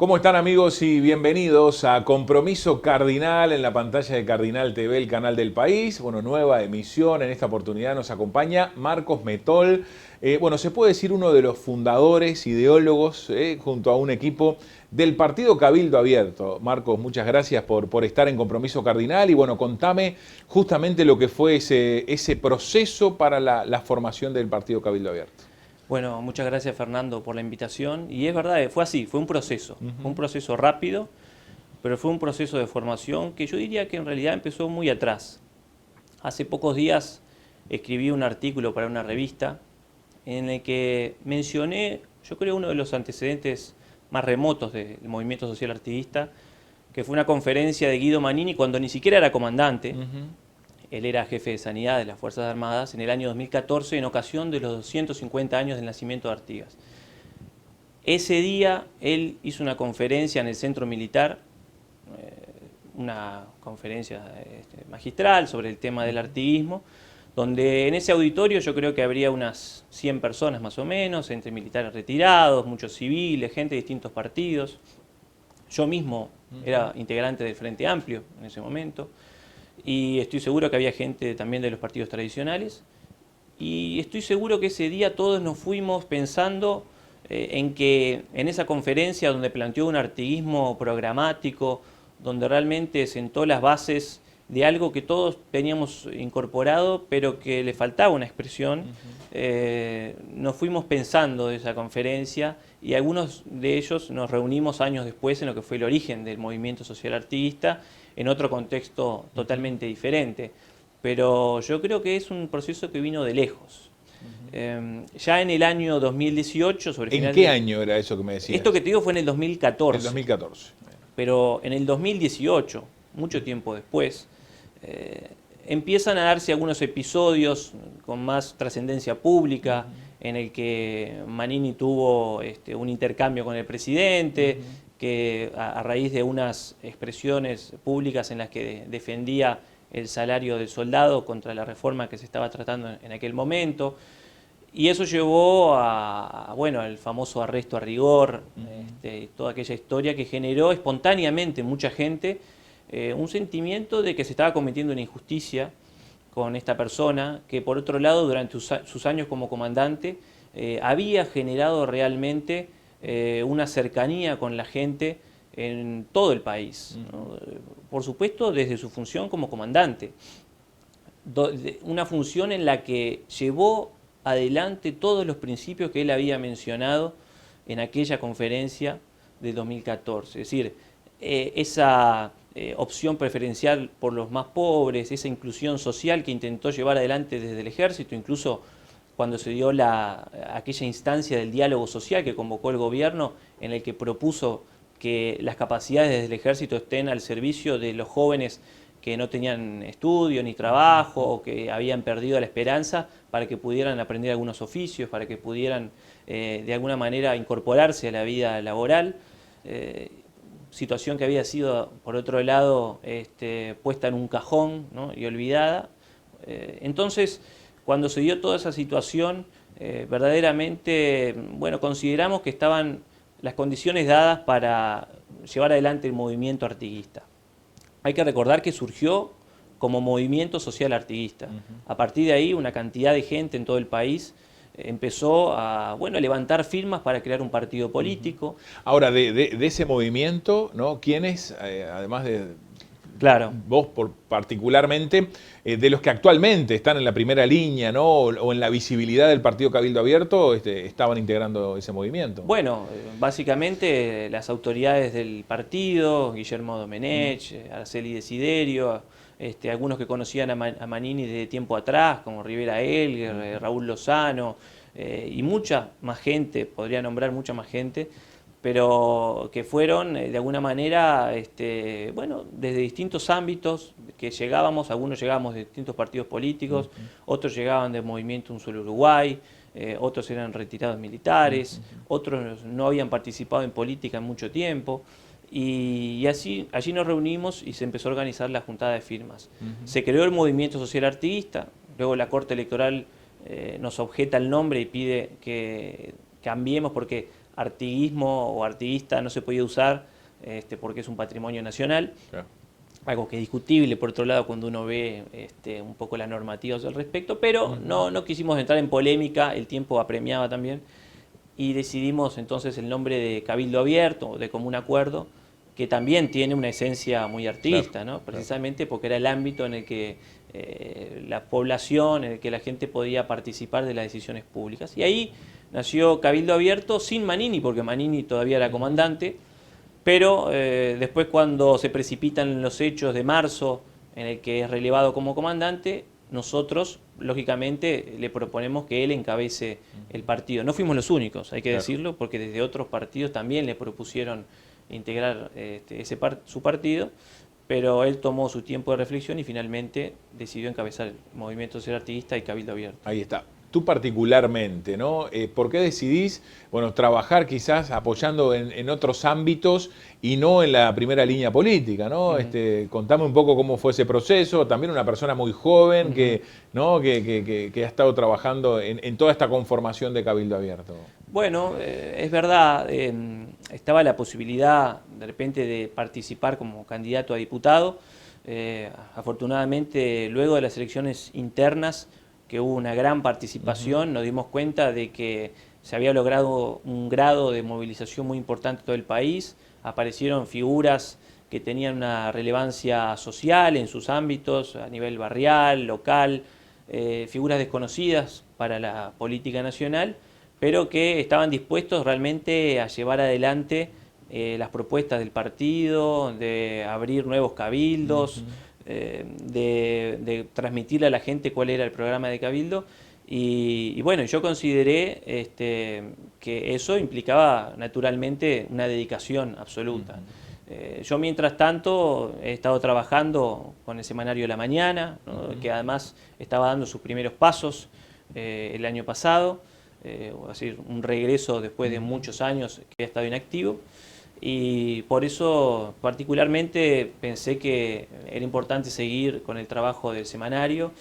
¿Cómo están, amigos? Y bienvenidos a Compromiso Cardinal en la pantalla de Cardinal TV, el canal del país. Bueno, nueva emisión. En esta oportunidad nos acompaña Marcos Metol. Bueno, se puede decir uno de los fundadores, ideólogos, junto a un equipo del Partido Cabildo Abierto. Marcos, muchas gracias por estar en Compromiso Cardinal. Y bueno, contame justamente lo que fue ese proceso para la formación del Partido Cabildo Abierto. Bueno, muchas gracias Fernando por la invitación. Y es verdad, fue así, fue un proceso rápido, pero fue un proceso de formación que yo diría que en realidad empezó muy atrás. Hace pocos días escribí un artículo para una revista en el que mencioné, yo creo, uno de los antecedentes más remotos del movimiento social activista, que fue una conferencia de Guido Manini cuando ni siquiera era comandante. Él era jefe de sanidad de las Fuerzas Armadas en el año 2014 en ocasión de los 250 años del nacimiento de Artigas. Ese día él hizo una conferencia en el centro militar, una conferencia magistral sobre el tema del artiguismo, donde en ese auditorio yo creo que habría unas 100 personas más o menos, entre militares retirados, muchos civiles, gente de distintos partidos. Yo mismo era integrante del Frente Amplio en ese momento. Y estoy seguro que había gente también de los partidos tradicionales, y estoy seguro que ese día todos nos fuimos pensando en que en esa conferencia donde planteó un artiguismo programático, donde realmente sentó las bases de algo que todos teníamos incorporado, pero que le faltaba una expresión, nos fuimos pensando de esa conferencia, y algunos de ellos nos reunimos años después en lo que fue el origen del movimiento social artiguista, en otro contexto totalmente diferente. Pero yo creo que es un proceso que vino de lejos. Ya en el año 2018, sobre ¿En final qué año era eso que me decías? Esto que te digo fue en el 2014. El 2014. Pero en el 2018, mucho tiempo después, empiezan a darse algunos episodios con más trascendencia pública, en el que Manini tuvo un intercambio con el presidente, que a raíz de unas expresiones públicas en las que defendía el salario del soldado contra la reforma que se estaba tratando en aquel momento. Y eso llevó bueno, al famoso arresto a rigor, toda aquella historia que generó espontáneamente en mucha gente un sentimiento de que se estaba cometiendo una injusticia con esta persona, que por otro lado durante sus años como comandante había generado realmente una cercanía con la gente en todo el país, ¿no? Por supuesto desde su función como comandante, una función en la que llevó adelante todos los principios que él había mencionado en aquella conferencia de 2014, es decir, esa opción preferencial por los más pobres, esa inclusión social que intentó llevar adelante desde el ejército, incluso cuando se dio aquella instancia del diálogo social que convocó el gobierno, en el que propuso que las capacidades del ejército estén al servicio de los jóvenes que no tenían estudio ni trabajo o que habían perdido la esperanza, para que pudieran aprender algunos oficios, para que pudieran de alguna manera incorporarse a la vida laboral, situación que había sido por otro lado puesta en un cajón, ¿no? Y olvidada. Entonces, cuando se dio toda esa situación, verdaderamente, bueno, consideramos que estaban las condiciones dadas para llevar adelante el movimiento artiguista. Hay que recordar que surgió como movimiento social artiguista. A partir de ahí, una cantidad de gente en todo el país empezó a, bueno, a levantar firmas para crear un partido político. Ahora, de ese movimiento, ¿no? ¿Quiénes, además de Claro. vos particularmente, de los que actualmente están en la primera línea, ¿no? O en la visibilidad del Partido Cabildo Abierto, estaban integrando ese movimiento? Bueno, básicamente las autoridades del partido, Guillermo Domenech, Araceli Desiderio, algunos que conocían a Manini de tiempo atrás, como Rivera Elger, Raúl Lozano, y mucha más gente, podría nombrar mucha más gente, pero que fueron de alguna manera, bueno, desde distintos ámbitos que llegábamos, algunos llegábamos de distintos partidos políticos, otros llegaban del movimiento Un Solo Uruguay, otros eran retirados militares, otros no habían participado en política en mucho tiempo. Y así, allí nos reunimos y se empezó a organizar la juntada de firmas. Se creó el movimiento social artiguista, luego la Corte Electoral nos objeta el nombre y pide que cambiemos porque artiguismo o artiguista no se podía usar porque es un patrimonio nacional. Claro. Algo que es discutible, por otro lado, cuando uno ve un poco las normativas al respecto, pero no quisimos entrar en polémica, el tiempo apremiaba también, y decidimos entonces el nombre de Cabildo Abierto, de común acuerdo, que también tiene una esencia muy artista, Claro, ¿no? Precisamente porque era el ámbito en el que la población, en el que la gente podía participar de las decisiones públicas. Y ahí nació Cabildo Abierto sin Manini, porque Manini todavía era comandante, pero después cuando se precipitan los hechos de marzo, en el que es relevado como comandante, nosotros, lógicamente, le proponemos que él encabece el partido. No fuimos los únicos, hay que decirlo, porque desde otros partidos también le propusieron integrar su partido, pero él tomó su tiempo de reflexión y finalmente decidió encabezar el Movimiento Social Artiguista y Cabildo Abierto. Ahí está. Tú particularmente, ¿no? ¿Por qué decidís, bueno, trabajar quizás apoyando en otros ámbitos y no en la primera línea política, ¿no? Contame un poco cómo fue ese proceso. También una persona muy joven que, ¿no? que ha estado trabajando en toda esta conformación de Cabildo Abierto. Bueno, es verdad, estaba la posibilidad de repente de participar como candidato a diputado. Afortunadamente, luego de las elecciones internas, que hubo una gran participación, nos dimos cuenta de que se había logrado un grado de movilización muy importante en todo el país, aparecieron figuras que tenían una relevancia social en sus ámbitos, a nivel barrial, local, figuras desconocidas para la política nacional, pero que estaban dispuestos realmente a llevar adelante las propuestas del partido, de abrir nuevos cabildos, de transmitirle a la gente cuál era el programa de Cabildo. Y bueno, yo consideré que eso implicaba naturalmente una dedicación absoluta. Yo mientras tanto he estado trabajando con el semanario La Mañana, ¿no? Que además estaba dando sus primeros pasos el año pasado, así un regreso después de muchos años que he estado inactivo. Y por eso particularmente pensé que era importante seguir con el trabajo del semanario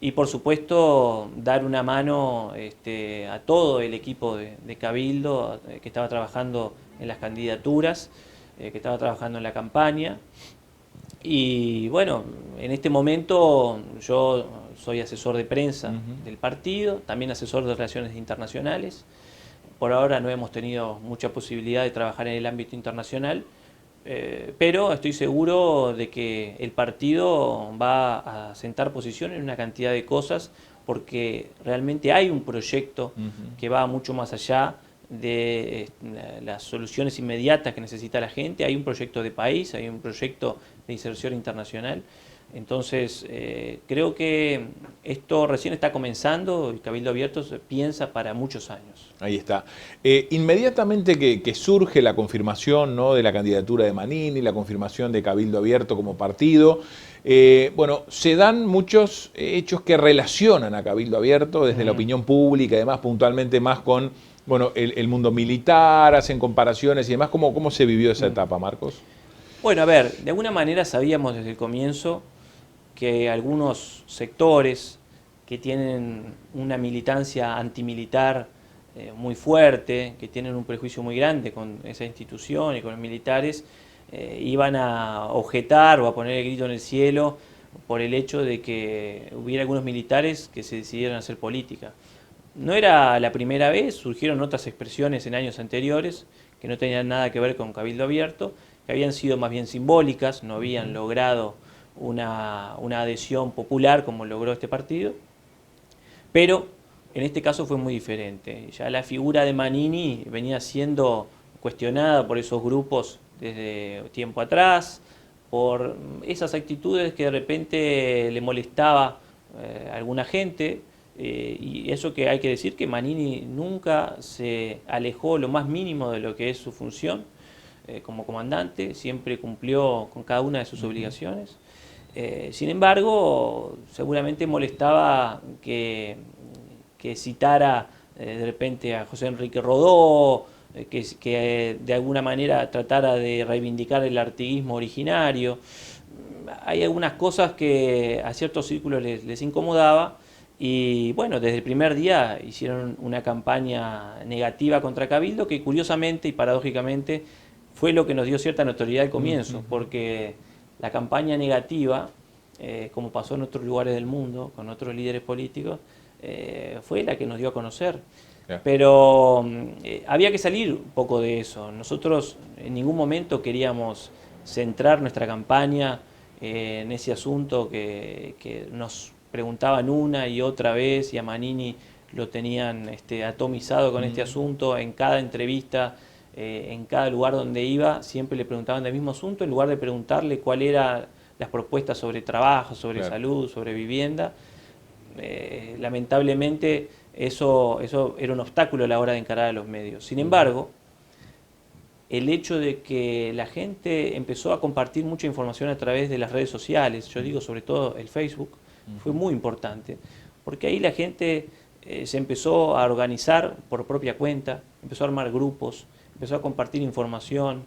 y por supuesto dar una mano a todo el equipo de Cabildo que estaba trabajando en las candidaturas, que estaba trabajando en la campaña. Y bueno, en este momento yo soy asesor de prensa del partido, también asesor de relaciones internacionales. Por ahora no hemos tenido mucha posibilidad de trabajar en el ámbito internacional, pero estoy seguro de que el partido va a sentar posición en una cantidad de cosas porque realmente hay un proyecto que va mucho más allá de las soluciones inmediatas que necesita la gente. Hay un proyecto de país, hay un proyecto de inserción internacional. Entonces, creo que esto recién está comenzando y Cabildo Abierto se piensa para muchos años. Ahí está. Inmediatamente que surge la confirmación, ¿no? de la candidatura de Manini, la confirmación de Cabildo Abierto como partido, bueno, se dan muchos hechos que relacionan a Cabildo Abierto desde la opinión pública y demás, puntualmente más con bueno, el mundo militar, hacen comparaciones y demás. ¿Cómo se vivió esa etapa, Marcos? Bueno, a ver, de alguna manera sabíamos desde el comienzo que algunos sectores que tienen una militancia antimilitar muy fuerte, que tienen un prejuicio muy grande con esa institución y con los militares, iban a objetar o a poner el grito en el cielo por el hecho de que hubiera algunos militares que se decidieran hacer política. No era la primera vez, surgieron otras expresiones en años anteriores que no tenían nada que ver con Cabildo Abierto, que habían sido más bien simbólicas, no habían logrado una adhesión popular como logró este partido, pero en este caso fue muy diferente. Ya la figura de Manini venía siendo cuestionada por esos grupos desde tiempo atrás, por esas actitudes que de repente le molestaba a alguna gente, y eso que hay que decir que Manini nunca se alejó lo más mínimo de lo que es su función como comandante, siempre cumplió con cada una de sus obligaciones. Sin embargo, seguramente molestaba que citara de repente a José Enrique Rodó, que de alguna manera tratara de reivindicar el artiguismo originario. Hay algunas cosas que a ciertos círculos les incomodaba Y bueno, desde el primer día hicieron una campaña negativa contra Cabildo, que curiosamente y paradójicamente fue lo que nos dio cierta notoriedad al comienzo, porque la campaña negativa, como pasó en otros lugares del mundo, con otros líderes políticos, fue la que nos dio a conocer. Claro. Pero había que salir un poco de eso. Nosotros en ningún momento queríamos centrar nuestra campaña en ese asunto que nos preguntaban una y otra vez, y a Manini lo tenían atomizado con este asunto. En cada entrevista, en cada lugar donde iba, siempre le preguntaban del mismo asunto, en lugar de preguntarle cuál eran las propuestas sobre trabajo, sobre salud, sobre vivienda. Lamentablemente eso era un obstáculo a la hora de encarar a los medios. Sin embargo, el hecho de que la gente empezó a compartir mucha información a través de las redes sociales, yo digo sobre todo el Facebook, fue muy importante, porque ahí la gente se empezó a organizar por propia cuenta, empezó a armar grupos, empezó a compartir información,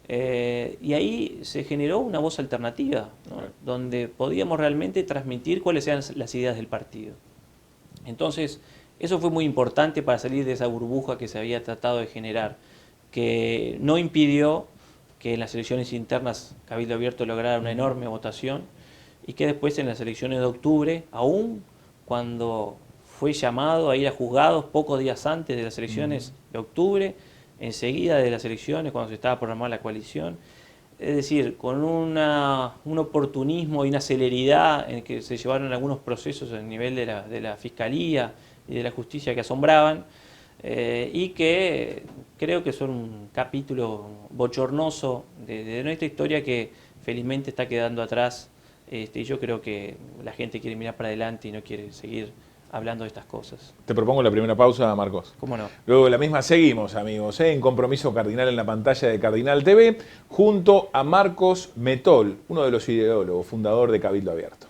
y ahí se generó una voz alternativa, ¿no? Donde podíamos realmente transmitir cuáles eran las ideas del partido. Entonces, eso fue muy importante para salir de esa burbuja que se había tratado de generar, que no impidió que en las elecciones internas Cabildo Abierto lograra una enorme votación, y que después en las elecciones de octubre, aún cuando fue llamado a ir a juzgados pocos días antes de las elecciones de octubre, enseguida de las elecciones, cuando se estaba programando la coalición, es decir, con un oportunismo y una celeridad en que se llevaron algunos procesos a nivel de la Fiscalía y de la Justicia que asombraban, y que creo que son un capítulo bochornoso de nuestra historia que felizmente está quedando atrás, y yo creo que la gente quiere mirar para adelante y no quiere seguir hablando de estas cosas. Te propongo la primera pausa, Marcos. ¿Cómo no? Luego de la misma seguimos, amigos, en Compromiso Cardinal en la pantalla de Cardinal TV, junto a Marcos Metol, uno de los ideólogos, fundador de Cabildo Abierto.